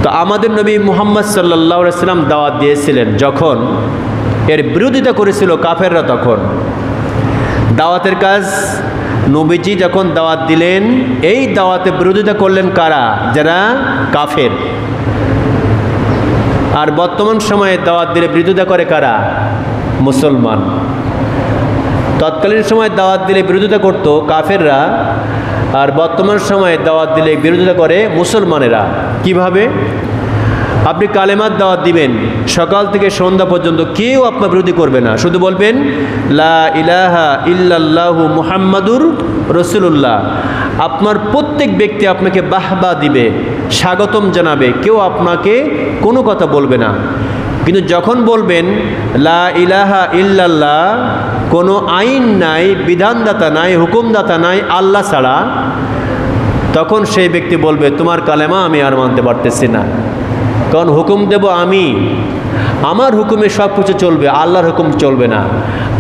তো আমাদের নবী মুহাম্মদ সাল্লাল্লাহু আলাইহি সাল্লাম দাওয়াত দিয়েছিলেন, যখন এর বিরোধিতা করেছিল কাফেররা, তখন দাওয়াতের কাজ নবীজি যখন দাওয়াত দিলেন, এই দাওয়াতে বিরোধিতা করলেন কারা? যারা কাফের। আর বর্তমান সময়ে দাওয়াত দিলে বিরোধিতা করে কারা? মুসলমান। তৎকালীন সময় দাওয়াত দিলে বিরোধিতা করত কাফেররা, আর বর্তমান সময়ে দাওয়াত দিলে বিরোধিতা করে মুসলমানেরা। কিভাবে? আপনি কালেমার দাওয়াত দিবেন, সকাল থেকে সন্ধ্যা পর্যন্ত কেউ আপনার বিরোধী করবে না, শুধু বলবেন লা ইলাহা ইল্লাল্লাহু মুহাম্মাদুর রাসূলুল্লাহ। আপনার প্রত্যেক ব্যক্তি আপনাকে বাহবা দিবে, স্বাগতম জানাবে, কেউ আপনাকে কোনো কথা বলবে না। কিন্তু যখন বলবেন লা ইলাহা ইল্লাল্লাহ, কোনো আইন নাই, বিধানদাতা নাই, হুকুমদাতা নাই আল্লাহ ছাড়া, তখন সেই ব্যক্তি বলবে তোমার কালেমা আমি আর মানতে পারতেছি না, কারণ হুকুম দেব আমি, আমার হুকুমে সব কিছু চলবে, আল্লাহর হুকুম চলবে না।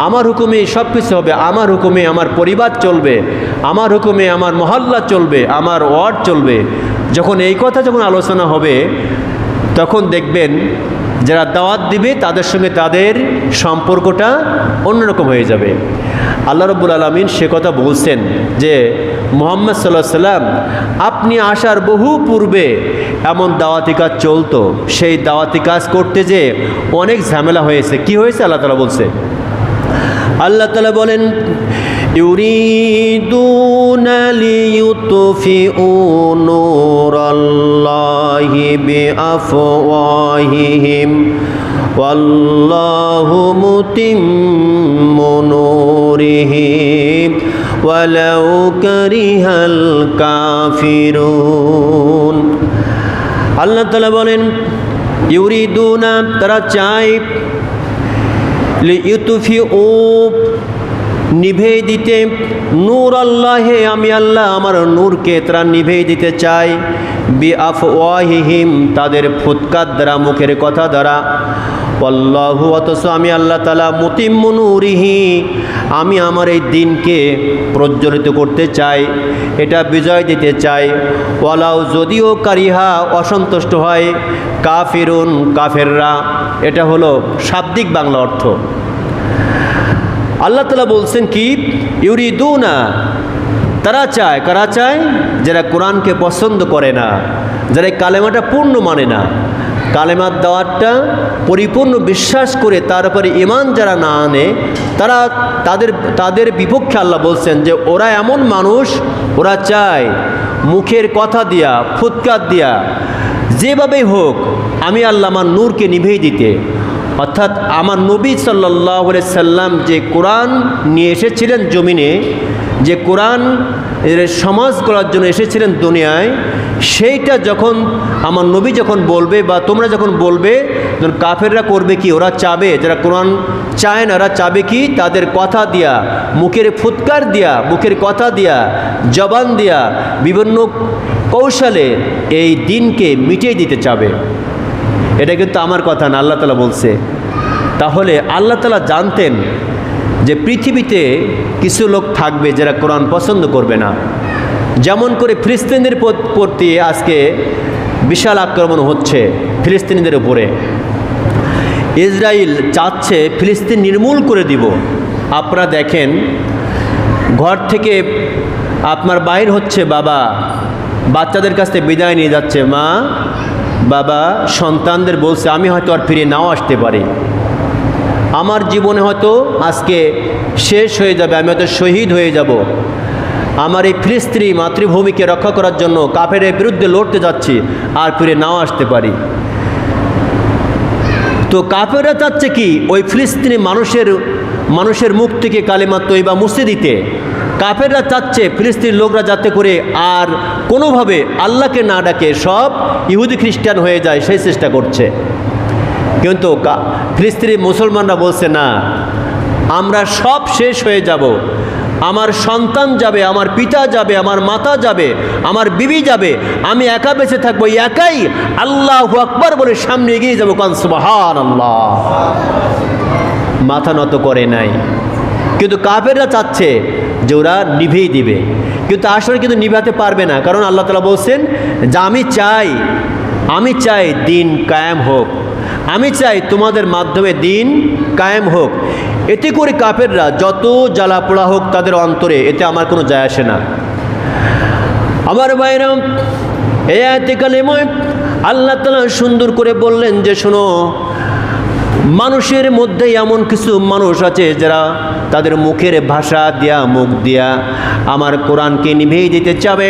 আমার হুকুমে সব কিছু হবে, আমার হুকুমে আমার পরিবার চলবে, আমার হুকুমে আমার মহল্লা চলবে, আমার ওয়ার্ড চলবে। যখন এই কথা যখন আলোচনা হবে, তখন দেখবেন যারা দাওয়াত দিবে তাদের সঙ্গে তাদের সম্পর্কটা অন্যরকম হয়ে যাবে। আল্লাহ রাব্বুল আলামিন সে কথা বলছেন যে মুহাম্মদ সাল্লাল্লাহু আলাইহি সাল্লাম আপনি আসার বহু পূর্বে এমন দাওয়াতি কাজ চলতো, সেই দাওয়াতি কাজ করতে যে অনেক ঝামেলা হয়েছে। কি হয়েছে? আল্লাহ তাআলা বলছে, আল্লাহ তাআলা বলেন ইউরিদুনা লিইউতফিউ নূরাল্লাহি বিআফওয়াহিহিম ওয়াল্লাহু মুতিম্মু নূরিহি ওয়ালাউ কারিহাল কাফিরুন। আল্লাহ তাআলা বলেন ইউরিদুনা, তারা চায়, লিইউতফিউ, নিভে দিতে, নূর আল্লাহে, আমি আল্লাহ আমার নূরকে তারা নিভে দিতে চায়, বিআফওয়াহিহিম, তাদের ফুৎকার দ্বারা, মুখের কথা দ্বারা, আল্লাহু, অথচ আমি আল্লাহ তাআলা মুতিম্মু নূরিহি, আমি আমার এই দিনকে প্রজ্বলিত করতে চাই, এটা বিজয় দিতে চাই। ওয়ালাউ, যদিও কারিহা, অসন্তুষ্ট হয়, কাফিরুন, কাফেররা। এটা হলো শাব্দিক বাংলা অর্থ। আল্লাহ তাআলা বলছেন কি? ইউরিদুনা, তারা চায়। কারা চায়? যারা কোরআনকে পছন্দ করে না, যারা এই কালেমাটা পূর্ণ মানে না, কালেমার দাওয়াতটা পরিপূর্ণ বিশ্বাস করে তার উপরে ঈমান যারা না আনে, তারা তাদের বিপক্ষে আল্লাহ বলছেন যে ওরা এমন মানুষ, ওরা চায় মুখের কথা দিয়া, ফুৎকার দিয়া, যেভাবেই হোক আমি আল্লাহ আমার নূরকে নিভেই দিতে। অর্থাৎ আমার নবী সাল্লাল্লাহু আলাইহি সাল্লাম যে কোরআন নিয়ে এসেছিলেন জমিনে, যে কোরআন এর সমাজ করার জন্য এসেছিলেন দুনিয়ায়, সেইটা যখন আমার নবী যখন বলবে বা তোমরা যখন বলবে, তখন কাফেররা করবে কি? ওরা চাবে, যারা কোরআন চায় না, ওরা চাবে কি? তাদের কথা দিয়া, মুখের ফুৎকার দিয়া, মুখের কথা দিয়া, জবান দিয়া, বিভিন্ন কৌশলে এই দিনকে মিটিয়ে দিতে চাবে। এটা কিন্তু আমার কথা না, আল্লাহ তাআলা বলছে। তাহলে আল্লাহ তাআলা জানতেন যে পৃথিবীতে কিছু লোক থাকবে যারা কোরআন পছন্দ করবে না। যেমন করে ফিলিস্তিনিদের প্রতি আজকে বিশাল আক্রমণ হচ্ছে ফিলিস্তিনিদের উপরে। ইসরায়েল চাচ্ছে ফিলিস্তিন নির্মূল করে দিব। আপনারা দেখেন, ঘর থেকে আপনার বাইর হচ্ছে বাবা, বাচ্চাদের কাছ থেকে বিদায় নিয়ে যাচ্ছে মা, বাবা সন্তানদের বলছে আমি হয়তো আর ফিরে নাও আসতে পারি, আমার জীবনে হয়তো আজকে শেষ হয়ে যাবে, আমি হয়তো শহীদ হয়ে যাব, আমার এই ফিলিস্তিনি মাতৃভূমিকে রক্ষা করার জন্য কাফেরের বিরুদ্ধে লড়তে যাচ্ছি, আর ফিরে নাও আসতে পারি। তো কাফেররা চাচ্ছে কি? ওই ফিলিস্তিনি মানুষের মুখ থেকে কালেমা তৈবা মুছে দিতে। কাফেররা চাচ্ছে ফিলিস্তিনি লোকরা যাতে করে আর কোনোভাবে আল্লাহকে না ডাকে, সব ইহুদি খ্রিস্টান হয়ে যায়, সেই চেষ্টা করছে। কিন্তু ফিলিস্তিনি মুসলমানরা বলছে না, আমরা সব শেষ হয়ে যাব, আমার সন্তান যাবে, আমার পিতা যাবে, আমার মাতা যাবে, আমার বিবি যাবে, আমি একা বেঁচে থাকবো, একাই আল্লাহু আকবার বলে সামনে এগিয়ে যাবো। কান সুবহানাল্লাহ, মাথা নত করে নাই। কিন্তু কাফেররা চাচ্ছে যে ওরা নিভেই দিবে, কিন্তু আসলে কিন্তু নিভাতে পারবে না। কারণ আল্লাহ তাআলা বলছেন যে আমি চাই আমি চাই দিন কায়েম হোক, আমি চাই তোমাদের মাধ্যমে দিন কায়েম হোক। এতে করে কাফেররা যত জ্বালা পোড়া হোক তাদের অন্তরে, এতে আমার কোনো যায় আসে না। আমার ভাইরা, এই আয়াতে কারিমায় আল্লাহ তাআলা সুন্দর করে বললেন যে শোনো, মানুষের মধ্যে এমন কিছু মানুষ আছে যারা তাদের মুখের ভাষা দিয়া, মুখ দিয়া আমার কোরআনকে নিভিয়ে দিতে চাবে,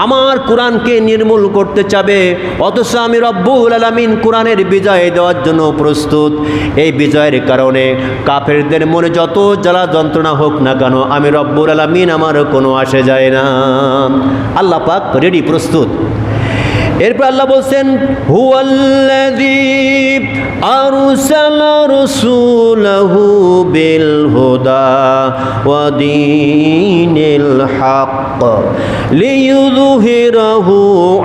আমার কোরআনকে নির্মূল করতে চাবে, অথচ আমি রব্বুল আলামিন কোরআনের বিজয় দেওয়ার জন্য প্রস্তুত। এই বিজয়ের কারণে কাফেরদের মনে যত জ্বালা যন্ত্রণা হোক না কেন, আমি রব্বুল আলামিন আমার কোনো আসে যায় না। আল্লাহ পাক রেডি, প্রস্তুত। এরপর আল্লাহ বলছেন, হুয়াল্লাযী আরসালা রাসূলাহু বিল হুদা ওয়া দীনিল হক লিইয়ুযহিরাহু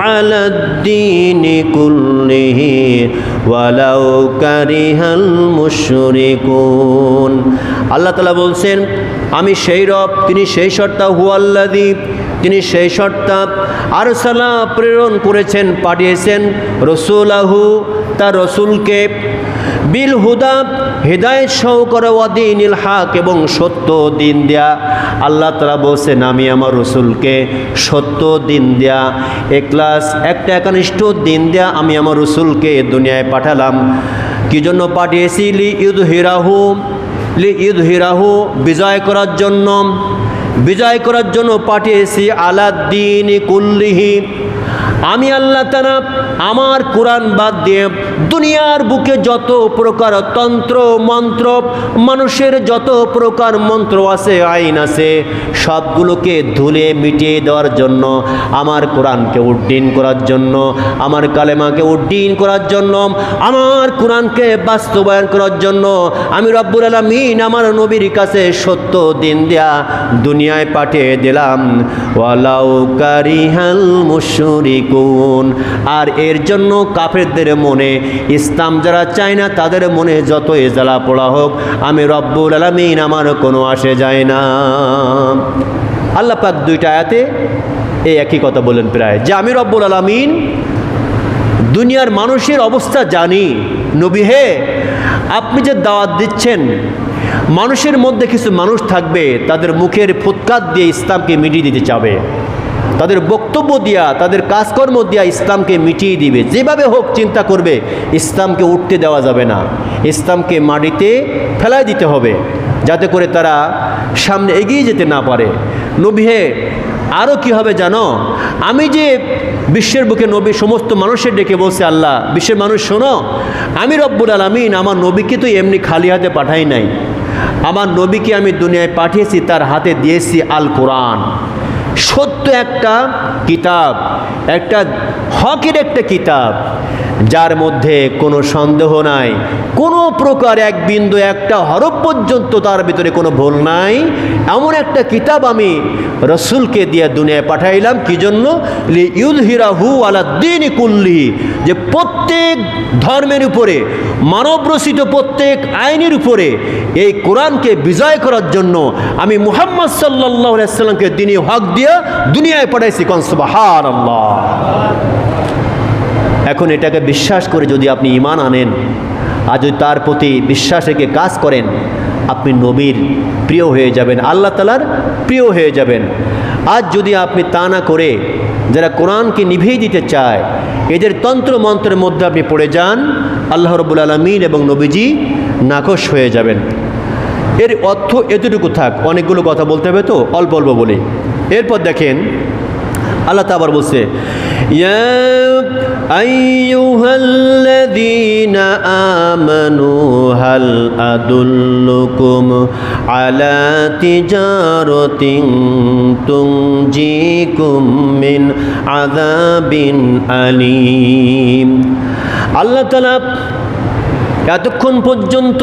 আলাদ-দীনি কুল্লিহি ওয়ালাউ কারিহাল মুশরিকুন। আল্লাহ তাআলা বলছেন, আমি সেই রব, তিনি সেই সত্তা, হুয়াল্লাযী, তিনি সেই সত্তা, আরসালা, প্রেরণ করেছেন, পাঠিয়েছেন, রসুলাহু, তার রসুলকে, বিল হুদা, হেদায়েত সহকারে, ওয়া দীনিল হক, এবং সত্য দিন দেয়া। আল্লাহ তাআলা বলছেন, আমি আমার রসুলকে সত্য দিন দেয়া, এখলাস, একটা একনিষ্ঠ দিন দেয়া আমি আমার রসুলকে দুনিয়ায় পাঠালাম। কি জন্য পাঠিয়েছি? লিইয়ুযহিরাহু, বিজয় করার জন্য, বিজয় করার জন্য পাঠিয়েছি, আলাদ-দীনি কুল্লিহি, আমি আল্লাহ তাআলা আমার কোরআন বাদ দিয়ে দুনিয়ার বুকে যত প্রকার তন্ত্র মন্ত্র, মানুষের যত প্রকার মন্ত্র আছে, আইন আছে, সবগুলোকে ধুলে মিটিয়ে দেওয়ার জন্য, আমার কোরআনকে উড্ডীন করার জন্য, আমার কালেমাকে উড্ডীন করার জন্য, আমার কোরআনকে বাস্তবায়ন করার জন্য আমি রব্বুল আলামিন আমার নবীর কাছে সত্য দিন দেয়া দুনিয়ায় পাঠিয়ে দিলাম। ওয়ালাউ কারিহাল মুশরিকুন, আর এর জন্য কাফেরদের মনে, ইসলাম যারা চায় না তাদের মনে যতই জ্বালা পোড়া হোক, আমি রব্বুল আলামিন আমার কোনো আসে যায় না। আল্লাহ পাক দুইটা আয়াতে এই একই কথা বলেন প্রায়, যে আমি রব্বুল আলামিন দুনিয়ার মানুষের অবস্থা জানি। নবী হে, আপনি যে দাওয়াত দিচ্ছেন, মানুষের মধ্যে কিছু মানুষ থাকবে তাদের মুখের ফুৎকার দিয়ে ইসলামকে মিটিয়ে দিতে চাবে, তাদের বক্তব্য দিয়া, তাদের কাজকর্ম দিয়া ইসলামকে মিটিয়ে দিবে, যেভাবে হোক চিন্তা করবে, ইসলামকে উঠতে দেওয়া যাবে না, ইসলামকে মাটিতে ফেলাই দিতে হবে, যাতে করে তারা সামনে এগিয়ে যেতে না পারে। নবী হে, আরও কী হবে জানো, আমি যে বিশ্বের বুকে নবী সমস্ত মানুষের ডেকে বলছে, আল্লাহ বিশ্বের মানুষ শোনো, আমি রব্বুল আলামিন আমার নবীকে তো এমনি খালি হাতে পাঠাই নাই, আমার নবীকে আমি দুনিয়ায় পাঠিয়েছি, তার হাতে দিয়েছি আল কোরআন, সত্য একটা কিতাব, একটা হকের একটা কিতাব, যার মধ্যে কোনো সন্দেহ নাই, কোনো প্রকার এক বিন্দু একটা হরফ পর্যন্ত তার ভিতরে কোনো ভুল নাই, এমন একটা কিতাব আমি রসুলকে দিয়ে দুনিয়ায় পাঠাইলাম। কি জন্য? লিইয়ুযহিরাহু আলাদ-দীনি কুল্লিহি, যে প্রত্যেক ধর্মের উপরে, মানব রচিত প্রত্যেক আইনের উপরে এই কোরআনকে বিজয় করার জন্য আমি মুহাম্মদ সাল্লাল্লাহু আলাইহি ওয়াসাল্লামকে দ্বীনি হক দিয়ে দুনিয়ায় পাঠাইছি। কোন সুবহানাল্লাহ। এখন এটাকে বিশ্বাস করে যদি আপনি ঈমান আনেন, আর যদি তার প্রতি বিশ্বাস রেখে কাজ করেন, আপনি নবীর প্রিয় হয়ে যাবেন, আল্লাহ তাআলার প্রিয় হয়ে যাবেন। আজ যদি আপনি তা না করে যারা কোরআনকে নিভিয়ে দিতে চায়, এদের তন্ত্র মন্ত্রের মধ্যে আপনি পড়ে যান, আল্লাহ রাব্বুল আলামিন এবং নবীজি নাখোশ হয়ে যাবেন। এর অর্থ এতটুকু থাক, অনেকগুলো কথা বলতে হবে তো, অল্প অল্প বলি। এরপর দেখেন আল্লাহ তাআলা আবার বলছে, ইয়া আইয়ুহাল্লাযীনা আমানু হাল আদুল্লুকুম আলা তিজারাতিন তুনজিকুম মিন আযাবিন আলীম। আল্লাহ তাআলা এতক্ষণ পর্যন্ত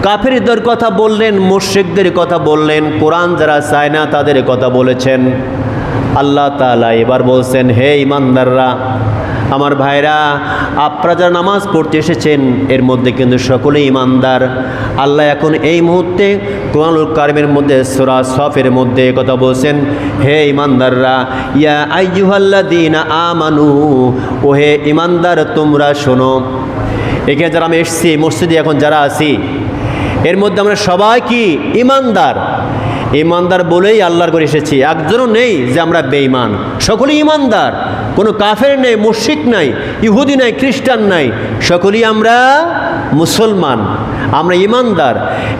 কাফেরদের কথা বললেন, মুশরিকদের কথা বললেন, কোরআন যারা চায় না তাদের কথা বলেছেন। আল্লাহ তাআলা এবার বলছেন, হে ঈমানদাররা, আমার ভাইরা, আপনারা যারা নামাজ পড়তে এসেছেন এর মধ্যে কিন্তু সকলেই ঈমানদার। আল্লাহ এখন এই মুহূর্তে কোরআনুল কারীমের মধ্যে সূরা সফের মধ্যে কথা বলছেন, হে ঈমানদাররা, ইয়া আইয়ুহাল্লাযীনা আমানু, ও হে ঈমানদার তোমরা শোনো। এখানে যারা আমি এসেছি মসজিদে এখন যারা আছি এর মধ্যে আমরা সবাই কি ঈমানদার। ঈমানদার বলেই আল্লাহর করে এসেছি, একজনও নেই যে আমরা বেঈমান, সকলেই ঈমানদার। কোনো কাফের নেই, মুশরিক নাই, ইহুদি নাই, খ্রিস্টান নাই, সকলেই আমরা মুসলমান, আমরা ঈমানদার।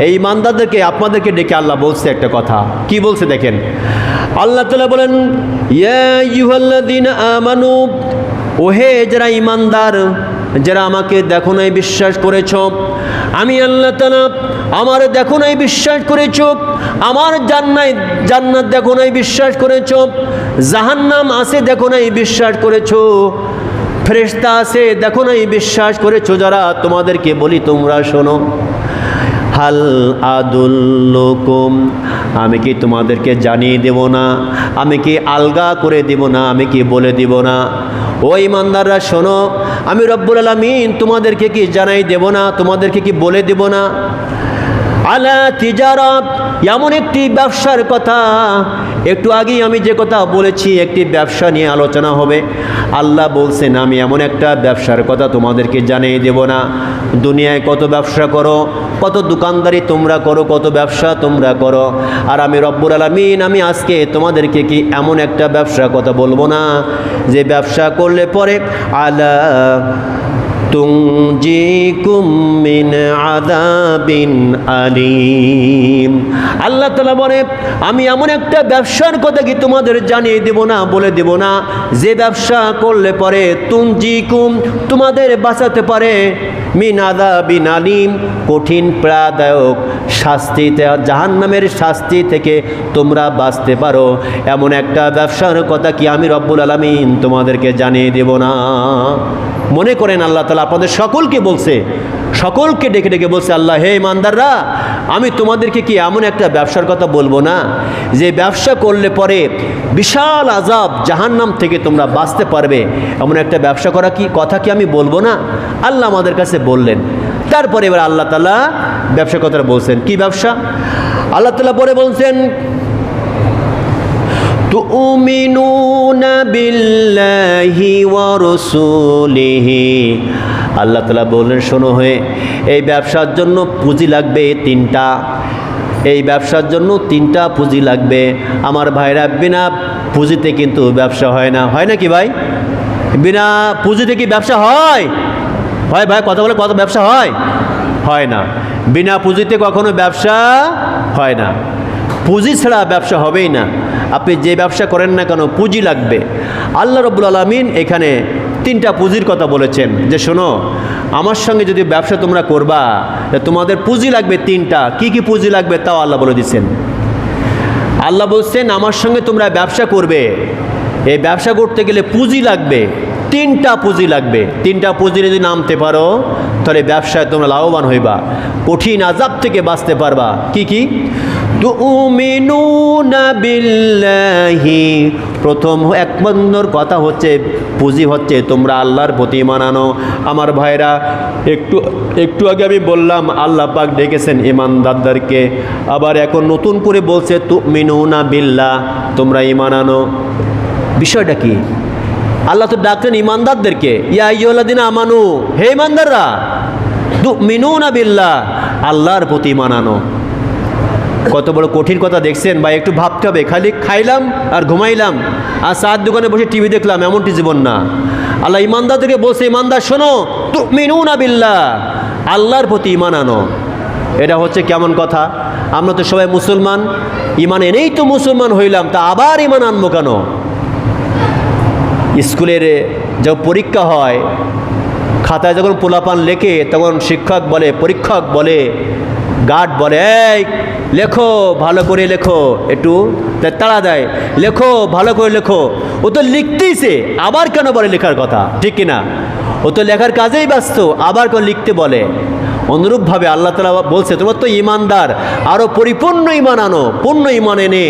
এই ঈমানদারদেরকে আপনাদেরকে ডেকে আল্লাহ বলছে একটা কথা, কি বলছে দেখেন। আল্লাহ তাআলা বলেন, ইয়া আইয়ুহাল্লাযীনা আমানু, ওহে যারা ঈমানদার, যারা আমাকে দেখো নাই বিশ্বাস করেছ, আমি আল্লাহ তাআলা আমার দেখো নাই বিশ্বাস করেছ, আমার জান্নাত দেখো নাই বিশ্বাস করেছ, জাহান্নাম আছে দেখো নাই বিশ্বাস করেছ, ফেরেশতা আছে দেখো নাই বিশ্বাস করেছ, যারা তোমাদেরকে বলি তোমরা শোনো। হাল আদুল্লুকুম, আমি কি তোমাদেরকে জানিয়ে দেব না, আমি কি আলগা করে দেব না, আমি কি বলে দিব না? ও ঈমানদাররা শোনো, আমি রব্বুল আলামিন তোমাদেরকে কি জানাই দেব না, তোমাদেরকে কি বলে দেব না? আলা তিজারাত, এমন একটি ব্যবসার কথা, একটু আগেই আমি যে কথা বলেছি একটি ব্যবসা নিয়ে আলোচনা হবে। আল্লাহ বলছেন আমি এমন একটা ব্যবসার কথা তোমাদেরকে জানিয়ে দেব না। দুনিয়ায় কত ব্যবসা করো, কত দোকানদারি তোমরা করো, কত ব্যবসা তোমরা করো, আর আমি রব্বুল আলামিন আমি আজকে তোমাদেরকে কি এমন একটা ব্যবসার কথা বলবো না যে ব্যবসা করলে পরে আলা তুনজিকুম মিন আযাবিন আলীম। আল্লাহ তাআলা বলে আমি এমন একটা ব্যবসার কথা কি তোমাদের জানিয়ে দেব না, বলে দেব না, যে ব্যবসা করলে পরে তুনজিকুম তোমাদের বাঁচাতে পারে, মিন আযাবিন আলীম কঠিন প্রাদায়ক শাস্তি, জাহান্নামের শাস্তি থেকে তোমরা বাঁচতে পারো, এমন একটা ব্যবসার কথা কি আমি রব্বুল আলামিন তোমাদেরকে জানিয়ে দেব না? মনে করেন আল্লাহ তাআলা আপনাদের সকলকে বলছে, সকলকে ডেকে ডেকে বলছে, আল্লাহ হে ঈমানদাররা, আমি তোমাদেরকে কি এমন একটা ব্যবসার কথা বলবো না যে ব্যবসা করলে পরে বিশাল আযাব জাহান্নাম থেকে তোমরা বাঁচতে পারবে, এমন একটা ব্যবসা করা কি কথা কি আমি বলবো না? আল্লাহ আমাদের কাছে বললেন। তারপরে এবার আল্লাহ তাআলা ব্যবসা কথাটা বলছেন, কি ব্যবসা? আল্লাহ তাআলা পরে বলছেন, তুমিনুনা বিল্লাহি ওয়া রাসূলিহি। আল্লাহ তাআলা বললেন শোনো হয়ে, এই ব্যবসার জন্য পুঁজি লাগবে তিনটা, এই ব্যবসার জন্য তিনটা পুঁজি লাগবে। আমার ভাইরা, বিনা পুঁজিতে কিন্তু ব্যবসা হয় না, হয় না কি ভাই? বিনা পুঁজিতে কি ব্যবসা হয়? হয় ভাই, কথা বলে, কত ব্যবসা হয়? হয় না। বিনা পুঁজিতে কখনো ব্যবসা হয় না, পুঁজি ছাড়া ব্যবসা হবেই না। আপনি যে ব্যবসা করেন না কেন পুঁজি লাগবে। আল্লাহ রাব্বুল আলামিন এখানে তিনটা পুঁজির কথা বলেছেন যে শোনো, আমার সঙ্গে যদি ব্যবসা তোমরা করবা তোমাদের পুঁজি লাগবে তিনটা। কি কি পুঁজি লাগবে তাও আল্লাহ বলে দিচ্ছেন। আল্লাহ বলছেন আমার সঙ্গে তোমরা ব্যবসা করবে, এই ব্যবসা করতে গেলে পুঁজি লাগবে, তিনটা পুঁজি লাগবে। তিনটা পুঁজি যদি নামতে পারো তাহলে ব্যবসায় তোমরা লাভবান হইবা, কঠিন আযাব থেকে বাঁচতে পারবা। কি কি? তুমিনুনা বিল্লাহি, প্রথম এক নম্বর কথা হচ্ছে পুঁজি হচ্ছে তোমরা আল্লাহর প্রতি ঈমান আনো। আমার ভাইরা, একটু আগে আমি বললাম আল্লাহ পাক ডেকেছেন ঈমানদারদেরকে, আবার এখন নতুন করে বলছে তুমিনুনা বিল্লাহ, তোমরা ঈমান আনো। বিষয়টা কি? আল্লাহ তো ডাকলেন ঈমানদারদেরকে, ইয়া আইয়ুহাল্লাযীনা আমানু, হে ঈমানদাররা, তুমিনুনা বিল্লাহ, আল্লাহর প্রতি ঈমান আনো। কত বড় কঠিন কথা দেখছেন ভাই, একটু ভাবতে হবে। খালি খাইলাম আর ঘুমাইলাম আর চার দোকানে বসে টিভি দেখলাম, এমনটি জীবন না। আল্লাহ ঈমানদারদেরকে বলছে, ঈমানদার শোনো, তুমিনুনা বিল্লাহ, আল্লাহর প্রতি ঈমান আনো। এটা হচ্ছে কেমন কথা? আমরা তো সবাই মুসলমান, ঈমান এনেই তো মুসলমান হইলাম, তা আবার ঈমান আনবো কেন? স্কুলের যখন পরীক্ষা হয়, খাতায় যখন পোলাপান লেখে তখন শিক্ষক বলে, পরীক্ষক বলে, গার্ড বলে, এই লেখো, ভালো করে লেখো, একটু তাড়া দেয়, লেখো, ভালো করে লেখো। ও তো লিখতেইছে, আবার কেন বলে লেখার কথা? ঠিক কিনা? ও তো লেখার কাজেই ব্যস্ত, আবার কেন লিখতে বলে? অনুরূপভাবে আল্লাহ তাআলা বলছে তোমরা তো ঈমানদার, আরও পরিপূর্ণ ঈমান আনো, পূর্ণ ঈমান এনে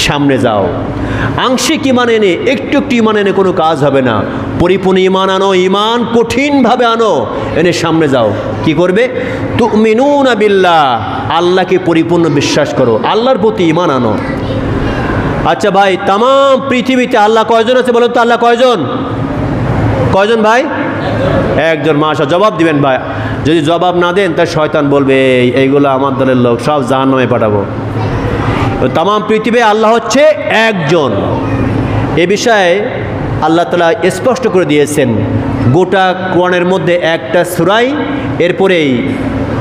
সামনে যাও। আংশিক ঈমান এনে একটু একটু ঈমান এনে কোনো কাজ হবে না। পরিপূর্ণ ঈমান আনো, ঈমান কঠিনভাবে আনো, এনে সামনে যাও। কি করবে? তুমিনুনা বিল্লাহ, আল্লাহকে পরিপূর্ণ বিশ্বাস করো, আল্লাহর প্রতি ঈমান আনো। আচ্ছা ভাই, তাম পৃথিবীতে আল্লাহ কয়জন আছে বলুন তো? আল্লাহ কয়জন? কয়জন ভাই? একজন। মাশাআল্লাহ, জবাব দিবেন ভাই। যদি জবাব না দেন তাই শয়তান বলবে এইগুলো আমার দলের লোক, সব জাহান্নামে পাঠাবো। তাম পৃথিবী আল্লাহ হচ্ছে একজন। এ বিষয়ে আল্লাহ তাআলা স্পষ্ট করে দিয়েছেন। গোটা কোরআনের মধ্যে একটা সূরাই এরপরেই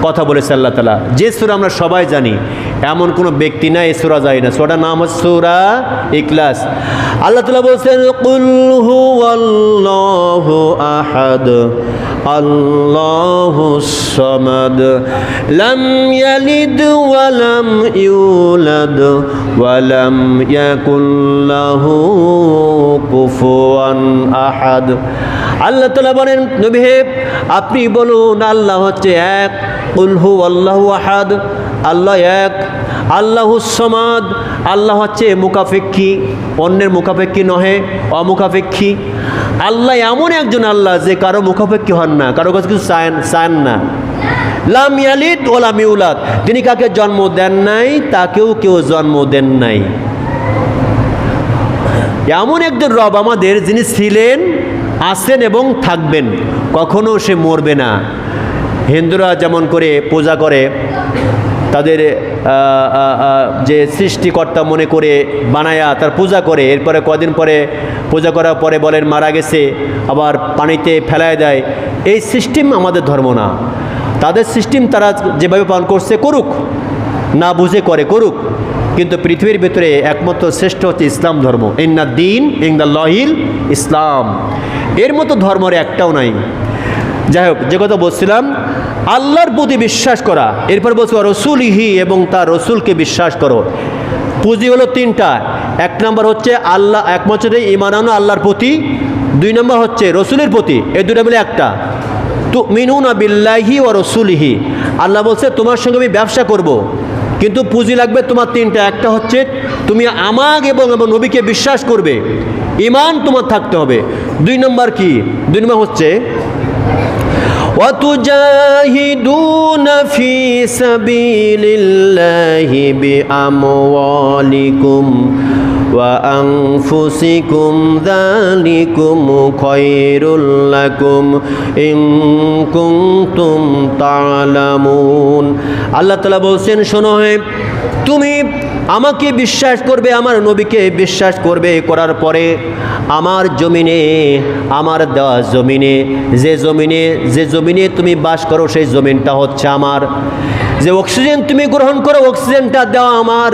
কথা বলেছে আল্লাহ তাআলা, যে সূরা আমরা সবাই জানি, এমন কোনো ব্যক্তি নাই এই সূরা যায় না। সূরাটার নাম হচ্ছে সূরা ইখলাস। আল্লাহ তাআলা বলছেন কুল হুয়াল্লাহু আহাদ আল্লাহুস সামাদ লাম ইয়ালিদ ওয়া লাম ইউলাদ ওয়া লাম ইয়াকুল লাহু কুফুয়ান আহাদ। আল্লাহ তাআলা বলেন, নবী হে আপনি বলুন আল্লাহ হচ্ছে এক। কুল হুয়াল্লাহু আহাদ, আল্লাহ এক। আল্লাহুস সামাদ, আল্লাহ হচ্ছে মুখাপেক্ষী, অন্যের মুখাপেক্ষী নহে, অমুখাপেক্ষী। আল্লাহ এমন একজন আল্লাহ যে কারো মুখাপেক্ষী হন না, কারো কাছে কিছু চান না। লাম ইয়ালিদ ওয়া লাম ইউলাদ, তিনি কাকে জন্ম দেন নাই, তাকেও কেউ জন্ম দেন নাই। এমন একজন রব আমাদের, যিনি ছিলেন, আছেন এবং থাকবেন, কখনো সে মরবে না। হিন্দুরা যেমন করে পূজা করে, তাদের যে সৃষ্টিকর্তা মনে করে বানায়া তার পূজা করে, এরপরে কদিন পরে পূজা করার পরে বলেন মারা গেছে, আবার পানিতে ফেলায় দেয়। এই সিস্টেম আমাদের ধর্ম না। তাদের সিস্টেম তারা যেভাবে পালন করছে করুক, না বুঝে করে করুক, কিন্তু পৃথিবীর ভিতরে একমাত্র শ্রেষ্ঠ হচ্ছে ইসলাম ধর্ম। ইন্না দ্বীন ইনদাল্লাহিল ইসলাম, এর মতো ধর্মের একটাও নাই। যাই হোক, যে কথা বলছিলাম, আল্লাহর প্রতি বিশ্বাস করা, এরপর বলছো রসুলিহি, এবং তার রসুলকে বিশ্বাস করো। পুঁজি হলো তিনটা। এক নম্বর হচ্ছে আল্লাহ একমাত্র ঈমান আনো আল্লাহর প্রতি, দুই নম্বর হচ্ছে রসুলের প্রতি, এই দুটা মিলে একটা। তুমিনুনা বিল্লাহি ওয়া রসুলিহি, আল্লাহ বলছে তোমার সঙ্গে আমি ব্যবসা করব, কিন্তু পুঁজি লাগবে তোমার তিনটা। একটা হচ্ছে তুমি আমাকে এবং নবীকে বিশ্বাস করবে, ঈমান তোমার থাকতে হবে। দুই নম্বর কি? দুই নম্বর হচ্ছে وَتُجَاهِدُونَ فِي سَبِيلِ اللَّهِ بِأَمْوَالِكُمْ وَأَنفُسِكُمْ ذَلِكُمْ خَيْرٌ لَكُمْ إِن كُنتُمْ تعلمون। আল্লাহ তাআলা বলছেন, শোনো হে, তুমি আমাকে বিশ্বাস করবে, আমার নবীকে বিশ্বাস করবে, করার পরে আমার জমিনে, আমার দেওয়া জমিনে, যে জমিনে তুমি বাস করো সেই জমিনটা হচ্ছে আমার। যে অক্সিজেন তুমি গ্রহণ করো, অক্সিজেনটা দেওয়া আমার।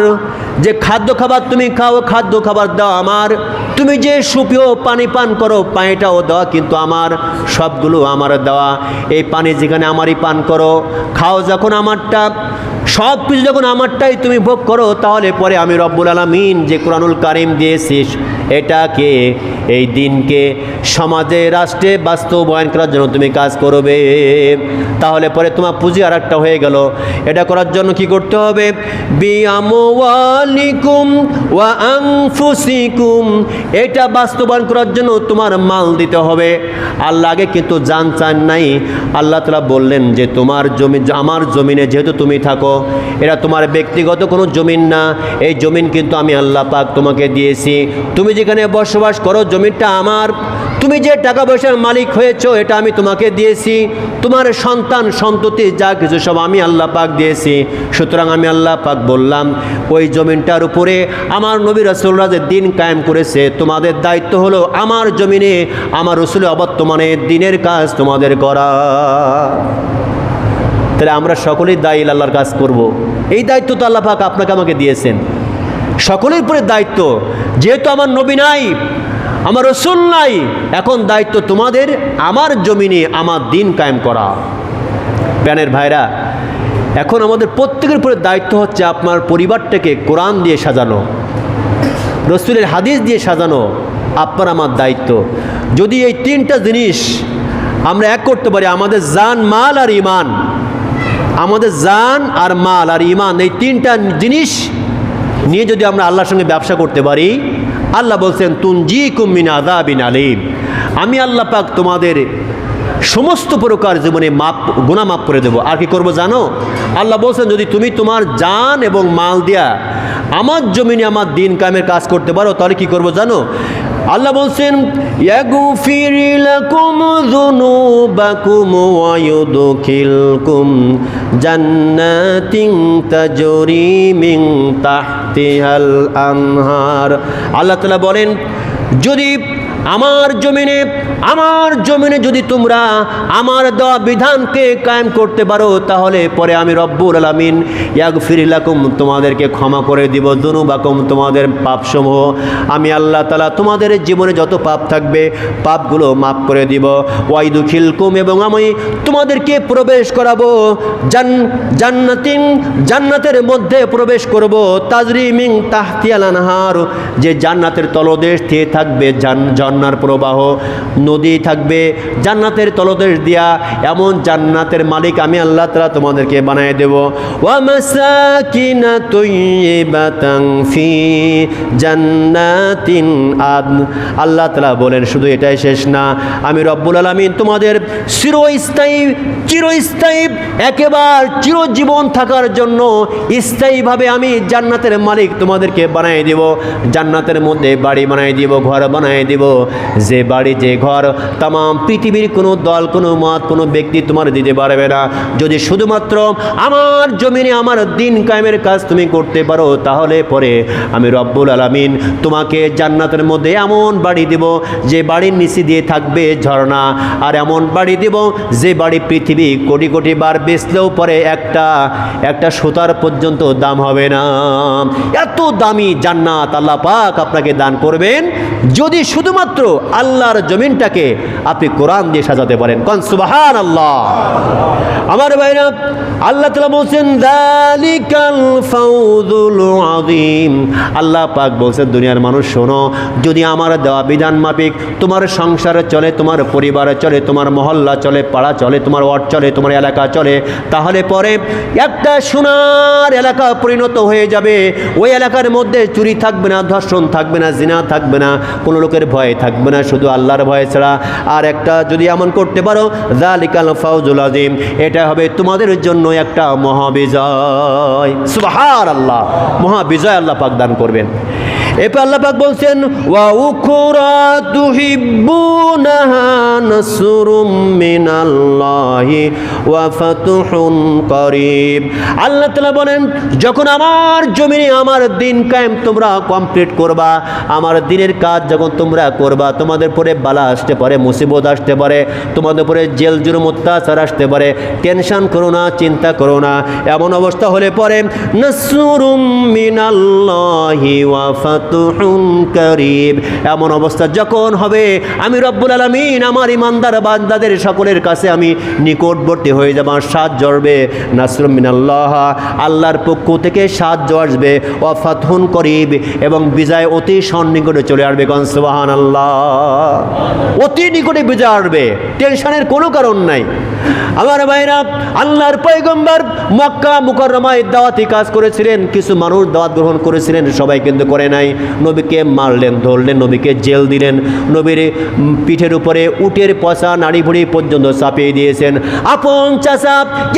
যে খাদ্য খাবার তুমি খাও, খাদ্য খাবার দেওয়া আমার। তুমি যে সুপেয় পানি পান করো, পানিটাও দেওয়া কিন্তু আমার। সবগুলো আমার দেওয়া। এই পানি যেখানে আমারই পান করো, খাও যখন আমারটা, সব কিছু যখন আমারটাই তুমি ভোগ করো, তাহলে পরে আমি রব্বুল আলামিন যে কোরআনুল কারীম দিয়েছিস, এটাকে, এই দিনকে সমাজে, রাষ্ট্রে বাস্তবায়ন করার জন্য তুমি কাজ করবে। তাহলে পরে তোমার পুঁজি আর একটা হয়ে গেল। এটা করার জন্য কি করতে হবে? বিআমওয়ালিকুম ওয়া আনফুসিকুম, এটা বাস্তবায়ন করার জন্য তোমার মাল দিতে হবে। আল্লাহ আগে কিন্তু জান চান নাই। আল্লাহ তাআলা বললেন যে তোমার জমি, আমার জমিনে যেহেতু তুমি থাকো, এটা তোমার ব্যক্তিগত কোনো জমিন না। এই জমিন কিন্তু আমি আল্লাহ পাক তোমাকে দিয়েছি। তুমি যেখানে বসবাস করো, জমিটা আমার। তুমি যে টাকা পয়সার মালিক হয়েছো, এটা আমি তোমাকে দিয়েছি। তোমার সন্তান সন্ততি যা কিছু সব আমি আল্লাহ পাক দিয়েছি। সুতরাং আমি আল্লাহ পাক বললাম, ওই জমিনটার উপরে আমার নবী রাসূলরা যে দিন কায়েম করেছে, তোমাদের দায়িত্ব হলো আমার জমিনে আমার রাসূলের অবর্তমানে দিনের কাজ তোমাদের করা। তাহলে আমরা সকলেই দায়ী আল্লাহর কাজ করব। এই দায়িত্ব তো আল্লাহ পাক আপনাকে আমাকে দিয়েছেন, সকলের উপরে দায়িত্ব। যেহেতু আমার নবী নাই, আমার রাসূল নাই, এখন দায়িত্ব তোমাদের আমার জমিনে আমার দিন কায়েম করা। প্রাণের ভাইরা, এখন আমাদের প্রত্যেকের উপরে দায়িত্ব হচ্ছে আপনার পরিবারটাকে কোরআন দিয়ে সাজানো, রাসূলের হাদিস দিয়ে সাজানো আপনার আমার দায়িত্ব। যদি এই তিনটা জিনিস আমরা এক করতে পারি, আমাদের জান, মাল আর ঈমান, আমাদের জান আর মাল আর ইমান, এই তিনটা জিনিস নিয়ে যদি আমরা আল্লাহর সঙ্গে ব্যবসা করতে পারি, আল্লাহ বলছেন তুনজিকুম মিন আযাবিন আলীম, আমি আল্লাহ পাক তোমাদের সমস্ত প্রকার জীবনে গুনাহ মাফ করে দেবো। আর কি করবো জানো? আল্লাহ বলছেন যদি তুমি তোমার জান এবং মাল দিয়া আমার জমিনে আমার দিন কায়েমের কাজ করতে পারো, তাহলে কি করবো জানো? আল্লাহ বলছেন ইয়াগফির লাকুম যুনুবাকুম ওয়া ইউদখিলকুম জান্নাতিন তাজরি মিন তাহতিহাল আনহার। আল্লাহ তাআলা বলেন যদি আমার জমিনে যদি তোমরা আমার দেওয়া বিধানকে কায়েম করতে পারো, তাহলে পরে আমি রব্বুল আলামিন ইয়াগফির লাকুম তোমাদেরকে ক্ষমা করে দিব, যুনুবাকুম তোমাদের পাপসমূহ, আমি আল্লাহ তাআলা তোমাদের জীবনে যত পাপ থাকবে পাপগুলো মাফ করে দিব। ওয়াইদুখিলকুম, এবং আমি তোমাদেরকে প্রবেশ করাবো জান্নাতের মধ্যে প্রবেশ করব, তাজরি মিন তাহতিহাল আনহার, যে জান্নাতের তলদেশ দিয়ে থাকবে ঝর্ণার প্রবাহ, নদী থাকবে জান্নাতের তলদেশ দিয়া, এমন জান্নাতের মালিক আমি আল্লাহ তাআলা তোমাদেরকে বানিয়ে দেব। ওয়া মাসাকিনা তাইয়্যিবাতান ফি জান্নাতিন আদন। আল্লাহ তাআলা বলেন শুধু এটাই শেষ না, আমি রব্বুল আলামিন তোমাদের চিরস্থায়ী একেবারে চিরজীবন থাকার জন্য স্থায়ীভাবে আমি জান্নাতের মালিক তোমাদেরকে বানিয়ে দেব। জান্নাতের মধ্যে বাড়ি বানিয়ে দিব, ঘর বানিয়ে দিব, যে বাড়ি যে ঘর তাম পৃথিবীর কোনো দল, কোনো মত, কোনো ব্যক্তি তোমার দিতে পারবে না। যদি শুধুমাত্র আমার জমিনে আমার দিন কায়েমের কাজ তুমি করতে পারো, তাহলে পরে আমি রব্বুল আলামিন তোমাকে জান্নাতের মধ্যে এমন বাড়ি দেব যে বাড়ির নিচে দিয়ে থাকবে ঝর্ণা, আর এমন বাড়ি দেব যে বাড়ি পৃথিবী কোটি কোটি বার বেচলেও পরে একটা সুতার পর্যন্ত দাম হবে না। এত দামি জান্নাত আল্লাহ পাক আপনাকে দান করবেন যদি শুধুমাত্র আল্লাহর জমিনটাকে আপনি কোরআন দিয়ে সাজাতে পারেন। কোন সুবহানাল্লাহ। আমার ভাইরা, আল্লাহ তাআলা বলছেন যালিকাল ফাউজুল আযীম। আল্লাহ পাক বলছেন দুনিয়ার মানুষ শোনো, যদি আমার দেওয়া বিধান মাফিক তোমার সংসার চলে, তোমার পরিবার চলে, তোমার মহল্লা চলে, পাড়া চলে, তোমার ওয়ার্ড চলে, তোমার এলাকা চলে, তাহলে পরে একটা সোনার এলাকা পরিণত হয়ে যাবে। ওই এলাকার মধ্যে চুরি থাকবে না, ধর্ষণ থাকবে না, জিনা থাকবে না, কোনো লোকের ভয় থাকবে না, শুধু আল্লাহর ভয় ছাড়া। আর একটা যদি এমন করতে পারো, যালিকাল ফাউজুল আযীম, এটা হবে তোমাদের জন্য একটা মহাবিজয়। সুবহানাল্লাহ, মহাবিজয় আল্লাহ পাক দান করবেন। এরপর আল্লাহ পাক বলছেন ওয়া উখরা তুহিব্বুনাহা নাসরুম মিনাল্লাহি ওয়া ফাতহুন করিব। আল্লাহ তাআলা বলেন যখন আমার জমিনে আমার দিন কায়েম তোমরা কমপ্লিট করবা, আমার দিনের কাজ যখন তোমরা করবা, তোমাদের পরে বালা আসতে পারে, মুসিবত আসতে পারে, তোমাদের পরে জেল জুলুম অত্যাচার আসতে পারে, টেনশন করো না, চিন্তা করো না। এমন অবস্থা হলে পরে নাসরুম মিনাল্লাহি ওয়া ফাতহুন করিব, এমন অবস্থা যখন হবে আমি রব্বুল আলামিন আমার ইমানদার বান্দাদের সকলের কাছে আমি নিকটবর্তী হয়ে যাব, সাহায্য আসবে। নাসরুম মিনাল্লাহ, আল্লাহর পক্ষ থেকে সাহায্য আসবে। ওয়া ফাতহুন করিব, এবং বিজয় অতি সন্নিকটে চলে আসবে। কোন সুবহানাল্লাহ। অতি নিকটে বিজয় আসবে, টেনশনের কোনো কারণ নাই। আমার ভাইরা, আল্লাহর পয়গম্বর মক্কা মুকাররমায় দাওয়াতি কাজ করেছিলেন, কিছু মানুষ দাওয়াত গ্রহণ করেছিলেন, সবাই কিন্তু করে নাই। নবীকে মারলেন, ধরলেন, নবীকে জেল দিলেন, নবীর পিঠের উপরে উটের পচা নাড়ি ভুড়ি পর্যন্ত চাপিয়ে দিয়েছেন। আপন চাচা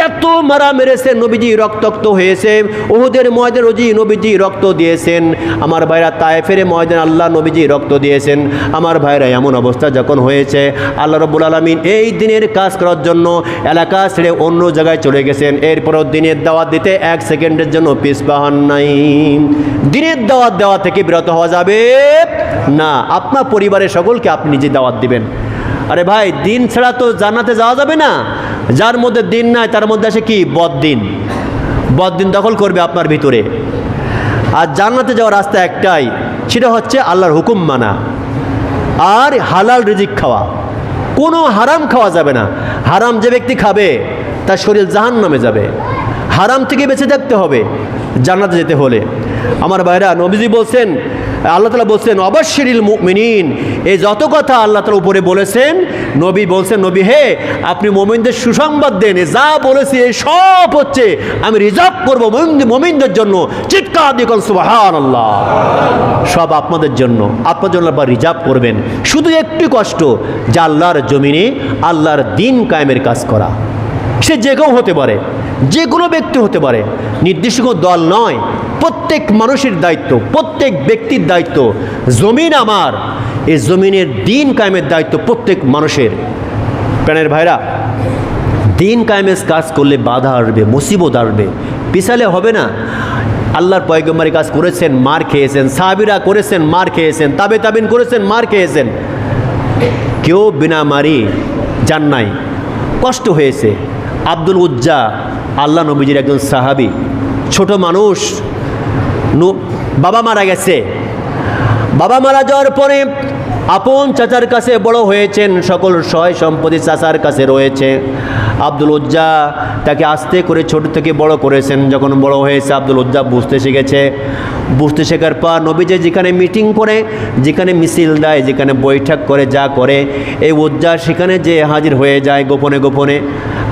এত মারা মেরেছেন, নবীজি রক্তাক্ত হয়েছে। উহুদের ময়দানে নবীজি রক্ত দিয়েছেন। আমার ভাইরা, তায়েফের ময়দানে আল্লাহ নবীজি রক্ত দিয়েছেন। আমার ভাইরা, এমন অবস্থা যখন হয়েছে, আল্লাহ রাব্বুল আলামিন এই দিনের কাজ করার জন্য এলাকা ছেড়ে অন্য জায়গায় চলে গেছেন। এরপরও দিনের দাওয়াত দিতে এক সেকেন্ডের জন্য পিছপা হন নাই। দিনের দাওয়াত দেওয়া থেকে বিরত হওয়া যাবে না। আপনার পরিবারের সকলকে আপনি নিজে দাওয়াত দিবেন। আরে ভাই, দিন ছাড়া তো জান্নাতে যাওয়া যাবে না। যার মধ্যে দিন নাই তার মধ্যে আসে কি? বদদিন। বদদিন দখল করবে আপনার ভিতরে। আর জান্নাতে যাওয়ার রাস্তা একটাই, সেটা হচ্ছে আল্লাহর হুকুম মানা আর হালাল রিজিক খাওয়া। কোনো হারাম খাওয়া যাবে না। হারাম যে ব্যক্তি খাবে তার শরীর জাহান্নামে যাবে। হারাম থেকে বেঁচে থাকতে হবে জান্নাতে যেতে হলে। আমার ভাইরা, নবীজি বলছেন আল্লাহ তাআলা বলছেন অবাশশিরিল মুমিনিন, এই যত কথা আল্লাহ তাআলা উপরে বলেছেন, নবী বলছেন নবী হে আপনি মুমিনদের সুসংবাদ দেন, যা বলেছি এই সব হচ্ছে আমি রিজার্ভ করবো মুমিনদের জন্য। চিৎকার দিয়ে বলেন সুবহানাল্লাহ। সব আপনাদের জন্য, আপনার জন্য আল্লাহ রিজার্ভ করবেন। শুধু একটু কষ্ট যে আল্লাহর জমিনে আল্লাহর দ্বীন কায়েমের কাজ করা। সে যে কেউ হতে পারে, যে কোনো ব্যক্তি হতে পারে, নির্দিষ্ট কোনো দল নয়। প্রত্যেক মানুষের দায়িত্ব, প্রত্যেক ব্যক্তির দায়িত্ব। জমিন আমার, এই জমিনের দ্বীন কায়েমের দায়িত্ব প্রত্যেক মানুষের। প্রাণের ভাইরা, দ্বীন কায়েমের কাজ করলে বাধা আসবে, মুসিবত আসবে, পিছালে হবে না। আল্লাহর পয়গম্বরের কাজ করেছেন, মার খেয়েছেন। সাহাবীরা করেছেন, মার খেয়েছেন। তাবেইন করেছেন, মার খেয়েছেন। কেউ বিনা মারি যান নাই, কষ্ট হয়েছে। আব্দুল উজ্জা আল্লাহ নবীজির একজন সাহাবী, ছোট মানুষ, বাবা মারা গেছে। বাবা মারা যাওয়ার পরে আপন চাচার কাছে বড় হয়েছেন, সকল সয় সম্পত্তি চাচার কাছে রয়েছে। আব্দুল উজ্জা তাকে আস্তে করে ছোট থেকে বড় করেছেন। যখন বড় হয়েছে আব্দুল উজ্জা বুঝতে শিখেছে। বুঝতে শেখার পর নবীজি যেখানে মিটিং করে, যেখানে মিছিল দেয়, যেখানে বৈঠক করে, যা করে, এই উজ্জা সেখানে যে হাজির হয়ে যায় গোপনে গোপনে।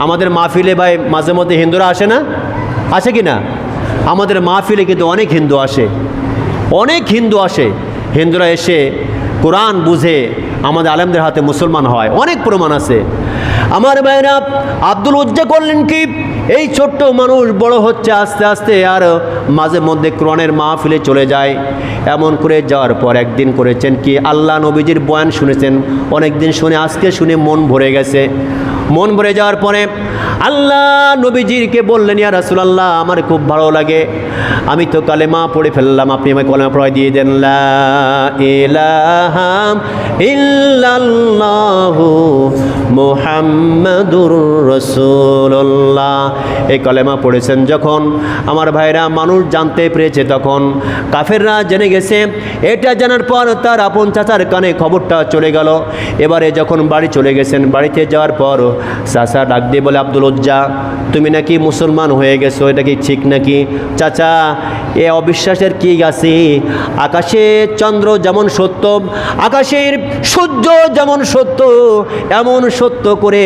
আমাদের মাহফিলে ভাই মাঝে মধ্যে হিন্দুরা আসে না? আসে কি না? আমাদের মাহফিলে কিন্তু অনেক হিন্দু আসে, অনেক হিন্দু আসে। হিন্দুরা এসে কোরআন বুঝে আমাদের আলেমদের হাতে মুসলমান হয়, অনেক প্রমাণ আছে। আমার ভাইরা, আব্দুল উজ্জা করলেন কি, এই ছোট্ট মানুষ বড় হচ্ছে আস্তে আস্তে, আর মাঝে মধ্যে কোরআনের মাহফিলে চলে যায়। এমন করে যাওয়ার পর একদিন করেছেন কি, আল্লাহ নবীজির বয়ান শুনেছেন, অনেক দিন শুনে আজকে শুনে মন ভরে গেছে। মন ভরে যাওয়ার পরে আল্লাহ নবীজিকে বললেন, ইয়া রাসূলুল্লাহ আমার খুব ভালো লাগে, আমি তো কালেমা পড়ে ফেললাম, আপনি আমাকে কালেমা পড়াই দিয়ে দেন। লা ইলাহা ইল্লাল্লাহু মুহাম্মাদুর রাসূলুল্লাহ, এই কালেমা পড়েছেন যখন আমার ভাইরা মানুষ জানতে পেরেছে, তখন কাফেররা জেনে গেছে। এটা জানার পর তার আপন চাচার কানে খবরটা চলে গেল। এবারে যখন বাড়ি চলে গেছেন, বাড়িতে যাওয়ার পর চাচা ডাক দিয়ে বলে, আব্দুল উজ্জা তুমি নাকি মুসলমান হয়ে গেছো, এটা কি ঠিক নাকি? চাচা এ অবিশ্বাসের কি আছে? আকাশের চন্দ্র যেমন সত্য, আকাশের সূর্য যেমন সত্য, এমন সত্য করে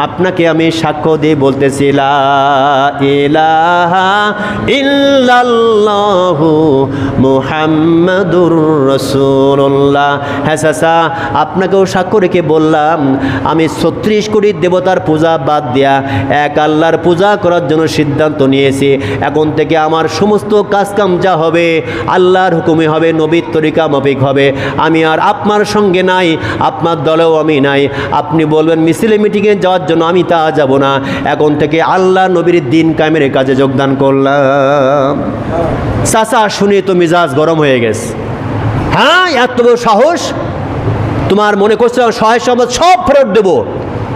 আপনাকে আমি সাক্ষ্য দিয়ে বলতেছি, লা ইলাহা ইল্লাল্লাহু মুহাম্মাদুর রাসূলুল্লাহ। হ্যাঁ চাচা, আপনাকেও সাক্ষ্য রেখে বললাম, আমি 36 কোটি দেবতার পূজা বাদ দেয়া এক আল্লাহর পূজা করার জন্য সিদ্ধান্ত নিয়েছি। এখন থেকে আমার সমস্ত কাজকাম যা হবে আল্লাহর হুকুমে হবে, নবীর তরিকা মাফিক হবে। আমি আর আপনার সঙ্গে নাই, আপনার দলেও আমি নাই। আপনি বলবেন মিছিলে মিটিংয়ে যাওয়ার জন্য, আমি তা যাব না। এখন থেকে আল্লাহ নবীর দ্বীন কায়েমের কাজে যোগদান করলাম। চাচা শুনে তো মিজাজ গরম হয়ে গেছে। হ্যাঁ, এত বড় সাহস! তোমার মনে করছো সহায় সম্পদ সব ফেরত দেবো,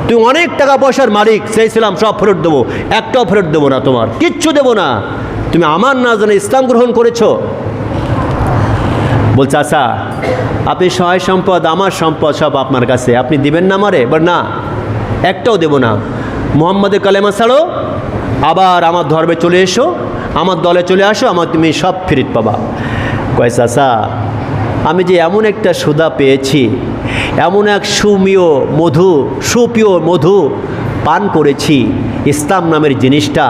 তুমি অনেক টাকা পয়সার মালিক, চেয়েছিলাম সব ফেরত দেবো, একটাও ফেরত দেবো না, তোমার কিচ্ছু দেবো না, তুমি আমার না জানে ইসলাম গ্রহণ করেছো। বলছে আচ্ছা আপনি সহায় সম্পদ, আমার সম্পদ সব আপনার কাছে, আপনি দিবেন না আমারে? বল না, একটাও দেবো না। মুহাম্মাদের কালেমা ছাড়ো, আবার আমার ধর্মে চলে এসো, আমার দলে চলে আসো, আমার তুমি সব ফেরত পাবা। কয় চাচা আমি যে এমন একটা সুধা পেয়েছি, এমন এক সুপ্রিয় মধু পান করেছি, ইসলাম নামের জিনিসটা,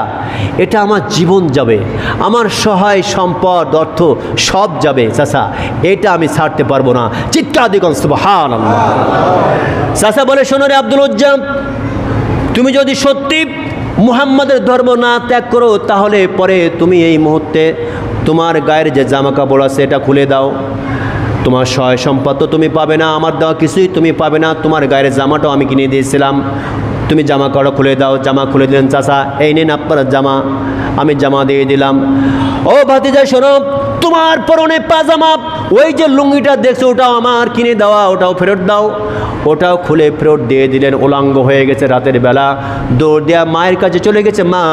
এটা আমার জীবন যাবে, আমার সহায় সম্পদ অর্থ সব যাবে চাচা, এটা আমি ছাড়তে পারবো না। চিৎকার দিগন সুবহানাল্লাহ। চাচা বলে, শোনো রে আব্দুল উজ্জা, তুমি যদি সত্যি মুহাম্মাদের ধর্ম না ত্যাগ করো, তাহলে পরে তুমি এই মুহূর্তে তোমার গায়ের যে জামা কাপড় আছে এটা খুলে দাও, তোমার সহায় সম্পদ তো তুমি পাবে না, আমার দেওয়া কিছুই তুমি পাবে না, তোমার গায়ের জামাটাও আমি কিনে দিয়েছিলাম, তুমি জামা কাপড় খুলে দাও। জামা খুলে দিলেন চাচা, এই নিন আপনার জামা, আমি জামা দিয়ে দিলাম। ও ভাতিজা শোনো, তোমার পরনে পাজামা, ওই যে লুঙ্গিটা দেখছো ওটাও আমার কিনে দেওয়া, ওটাও ফেরত দাও। ওটাও খুলে ফেরত দিয়ে দিলেন। উলাঙ্গ হয়ে গেছে, রাতের বেলা দৌড় দেওয়া মায়ের কাছে চলে গেছে। মা,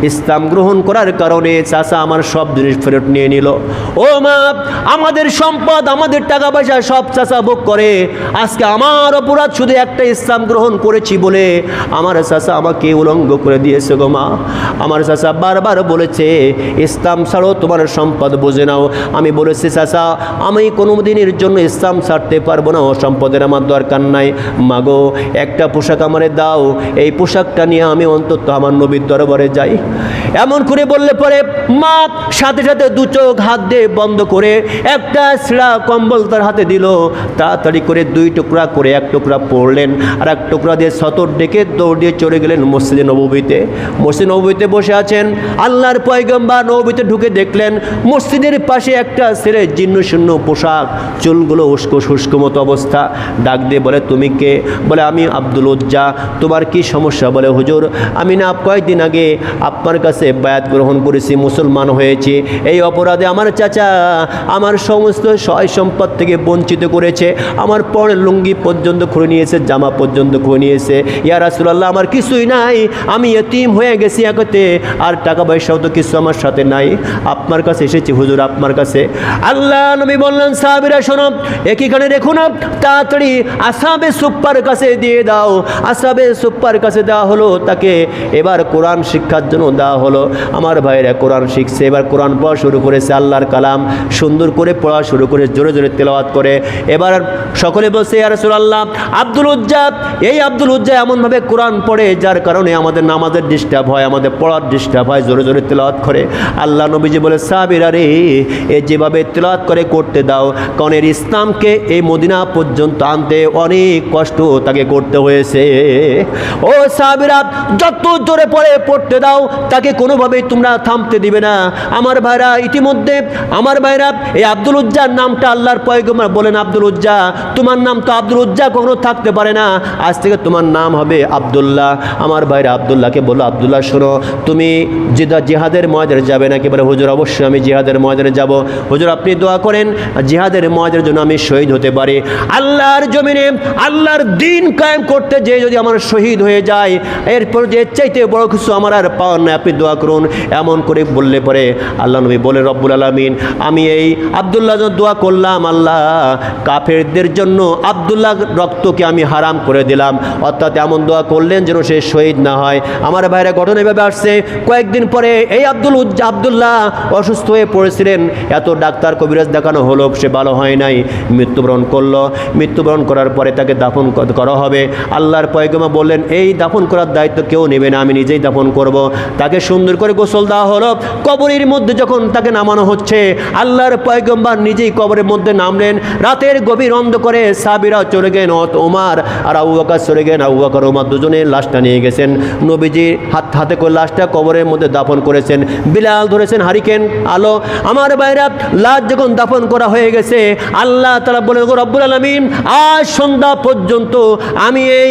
ইসলাম গ্রহণ করার কারণে চাচা আমার সব জিনিস ফেরত নিয়ে নিল। ও মা, আমাদের সম্পদ, আমাদের টাকা পয়সা সব চাচা ভোগ করে, আজকে আমার অপরাধ শুধু একটা, ইসলাম গ্রহণ করেছি বলে আমার চাচা আমাকে উলঙ্গ করে দিয়েছে গো মা। আমার চাচা বারবার বলেছে ইসলাম ছাড়ো, তোমার সম্পদ সম্পদ বুঝে নাও। আমি বলেছি চাচা আমি কোনো দিনের জন্য ইসলাম ছাড়তে পারবো না, ও সম্পদের আমার দরকার নাই। মাগো একটা পোশাক আমারে দাও, এই পোশাকটা নিয়ে আমি অন্তত আমার নবীর দরবারে যাই। এমন করে বললে পরে মা সাথে সাথে দু চোখ হাত দিয়ে বন্ধ করে একটা ছেঁড়া কম্বল তার হাতে দিল। তাড়াতাড়ি করে দুই টুকরা করে এক টুকরা পরলেন, আর এক টুকরা দিয়ে সতর ডেকে দৌড় দিয়ে চলে গেলেন মসজিদে নববীতে। মসজিদ নববীতে বসে আছেন, আল্লাহর পয়গম্বর নববীতে ঢুকে দেখলেন মসজিদের পাশে একটা ছেলে জীর্ণ শূন্য পোশাক, চুলগুলো উস্কো শুষ্ক মতো অবস্থা। ডাক দিয়ে বলে তুমি কে? বলে আমি আব্দুল উজ্জা। তোমার কি সমস্যা? বলে হুজুর আমি না কয়েকদিন আগে আপনার কাছে বায়াত গ্রহণ করেছি, মুসলমান হয়েছি, এই অপরাধে আমার চাচা আমার সমস্ত সয় সম্পদ থেকে বঞ্চিত করেছে, আমার পরের লুঙ্গি পর্যন্ত খুলে নিয়েছে, জামা পর্যন্ত খুলে নিয়েছে। ইয়া রাসূলুল্লাহ আমার কিছুই নাই, আমি এতিম হয়ে গেছি একতে, আর টাকা পয়সাও তো কিছু আমার সাথে নাই, আপনার কাছে এসেছি হুজুর আপনার কাছে। আল্লাহ নবী বললেন সাহাবীরা শোনো এখানে দেখো না, তাড়াতাড়ি আসহাবে সুফফার কাছে দিয়ে দাও। আসহাবে সুফফার কাছে দেওয়া হলো, তাকে এবার কোরআন শিক্ষার জন্য দেওয়া হলো। আমার ভাইরা কোরআন শিখছে, এবার কোরআন পড়া শুরু করেছে, আল্লাহর কালাম সুন্দর করে পড়া শুরু করে জোরে জোরে তেলাওয়াত করে। এবার সকলে বলছে ইয়া রাসূলুল্লাহ আব্দুল উজ্জা, এই আব্দুল উজ্জা এমনভাবে কোরআন পড়ে যার কারণে আমাদের নামাজের ডিস্টার্ব হয়, আমাদের পড়ার ডিস্টার্ব হয়, জোরে জোরে তেলাওয়াত করে। আল্লাহ নবীজি বলে সাহাবীরা রে এ যেভাবে তেলাওয়াত করে করতে দাও, কারণ এর ইসলামকে এই মদিনা পর্যন্ত আনতে অনেক কষ্ট তাকে করতে হয়েছে। ও সাহাবীরা যত জোরে পড়ে পড়তে দাও, তাকে কোনোভাবেই তোমরা থামতে দিবে না। আমার ভাইরা ইতিমধ্যে আমার ভাইরা এই আব্দুল উজ্জার নামটা আল্লাহর পয়গম্বর বলেন আব্দুল উজ্জা, তোমার নাম তো আব্দুল উজ্জা কখনো থাকতে পারে না, আজ থেকে তোমার নাম হবে আব্দুল্লাহ। আমার ভাইরা আব্দুল্লাহকে বললো আব্দুল্লাহ শোনো তুমি জিহাদের ময়দানে যাবে নাকি? বলে হুজুর অবশ্যই আমি জিহাদের ময়দানে যাব। হুজুর আপনি দোয়া করেন জিহাদের ময়দানের জন্য আমি শহীদ হতে পারি, আল্লাহর জমিনে আল্লাহর দিন কায়েম করতে যে যদি আমার শহীদ হয়ে যায় এরপর যে চাইতে বড় কিছু আমার আর পাওয়ার নাই, আপনি দোয়া করুন। এমন করে বললে পরে আল্লাহ নবী বলে রব্বুল আলামিন আমি এই আব্দুল্লাহ দোয়া করলাম, আল্লাহ কাফেরদের জন্য আব্দুল্লাহ রক্তকে আমি হারাম করে দিলাম, অর্থাৎ এমন দোয়া করলেন যেন সে শহীদ না হয়। আমার ভাইরা ঘটনা এভাবে আসছে, কয়েকদিন পরে এই আব্দুল্লাহ অসুস্থ হয়ে পড়েছিলেন, এত ডাক্তার কবিরাজ দেখানো হলো সে ভালো হয় নাই, মৃত্যুবরণ করলো। মৃত্যুবরণ করার পরে তাকে দাফন করা হবে। আল্লাহর পয়গম্বর বললেন এই দাফন করার দায়িত্ব কেউ নেবে না, আমি নিজেই দাফন করব। তাকে সুন্দর করে গোসল দেওয়া হলো। কবরের মধ্যে যখন তাকে নামানো হচ্ছে আল্লাহর পয়গম্বর নিজেই কবরের মধ্যে নামলেন। রাতের গভীর অন্ধকারে সাহাবীরাও চলে গেলেন, ওমর আর আবু বকর চলে গেলেন। আবু বকর ওমর দুজনে লাশটা নিয়ে গেছেন, নবীজি হাতে করে লাশটা কবরের মধ্যে দাফন করেছেন। বিলাল ধরেছেন হারিকেন আলো। আমার ভাইরা লাশ যখন দাফন করা হয়ে গেছে আল্লাহ তাআলা বলেন রব্বুল আলামিন আজ সন্ধ্যা পর্যন্ত আমি এই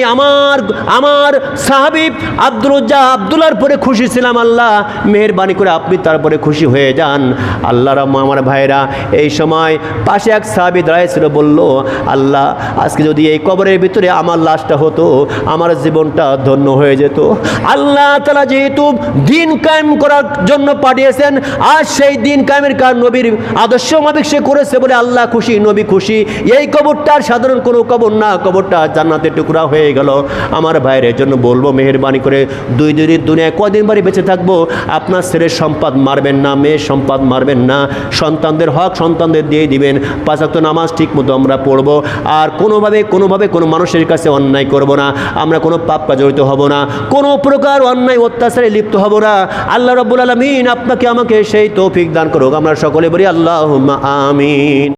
আমার সাহাবী আব্দুল্লাহর পরে খুশি ছিলাম, আল্লাহ মেহেরবানি করে আপনি তারপরে খুশি হয়ে যান। আল্লাহর আমার ভাইরা এই সময় পাশে এক সাহাবী দাঁড়িয়েছিল, বলল আল্লাহ আজকে যদি এই কবরের ভিতরে আমার লাশটা হতো আমার জীবনটা ধন্য হয়ে যেত। আল্লাহ তাআলা যেহেতু দিন কায়েম করার জন্য পাঠিয়েছেন, আজ সেই দিন কায়েমের কাজ নবীর আদর্শ মাফিক সে করেছে বলে আল্লাহ খুশি, নবী খুশি। এই কবরটার সাধারণ কোনো কবর না, কবরটা জান্নাতের টুকরা হয়ে গেল। আমার ভাইয়ের জন্য বলবো মেহেরবানি করে দুই দুনিয়ায় কদিন বাড়ি বেঁচে থাকবো, আপনার ছেলের সম্পদ মারবেন না, মেয়ের সম্পদ মারবেন না, সন্তানদের হক সন্তানদের দিয়ে দিবেন, 5 ওয়াক্ত নামাজ ঠিক মতো আমরা পড়বো, আর কোনোভাবে কোনো মানুষের কাছে অন্যায় করব না, আমরা কোনো পাপ কাজে জড়িত হব না, কোনো প্রকার অন্যায় অত্যাচারে লিপ্ত হব না। আল্লাহ রাব্বুল আলামিন আপনাকে আমাকে সেই তৌফিক দান করুক। আমরা সকলে বলি আল্লাহুম্মা আমিন।